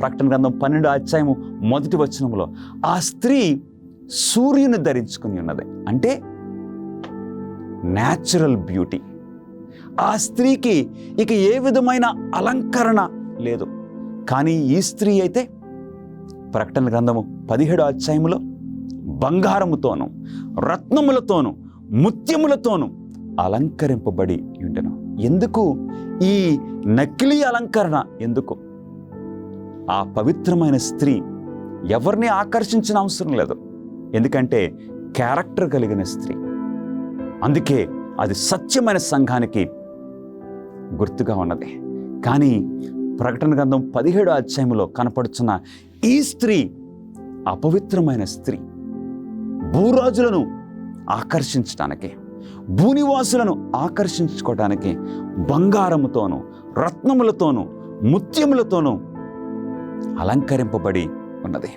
ప్రకటన గ్రంథం 12:1 ఆ స్త్రీ సూర్యుని ధరించుకుని ఉన్నది. అంటే న్యాచురల్ బ్యూటీ. ఆ స్త్రీకి ఇక ఏ విధమైన అలంకరణ లేదు. కానీ ఈ స్త్రీ అయితే ప్రకటన గ్రంథము 17 బంగారముతోనూ రత్నములతోనూ ముత్యములతోనూ అలంకరింపబడి ఉండెను. ఎందుకు ఈ నకిలీ అలంకరణ? ఎందుకు? ఆ పవిత్రమైన స్త్రీ ఎవరిని ఆకర్షించిన అవసరం లేదు. ఎందుకంటే క్యారెక్టర్ కలిగిన స్త్రీ. అందుకే అది సత్యమైన సంఘానికి గుర్తుగా ఉన్నది. కానీ ప్రకటన గ్రంథం 17 కనపడుచున్న ఈ స్త్రీ అపవిత్రమైన స్త్రీ. భూరాజులను ఆకర్షించడానికి, భూనివాసులను ఆకర్షించుకోవడానికి బంగారముతోనూ రత్నములతోనూ ముత్యములతోనూ అలంకరింపబడి ఉన్నది.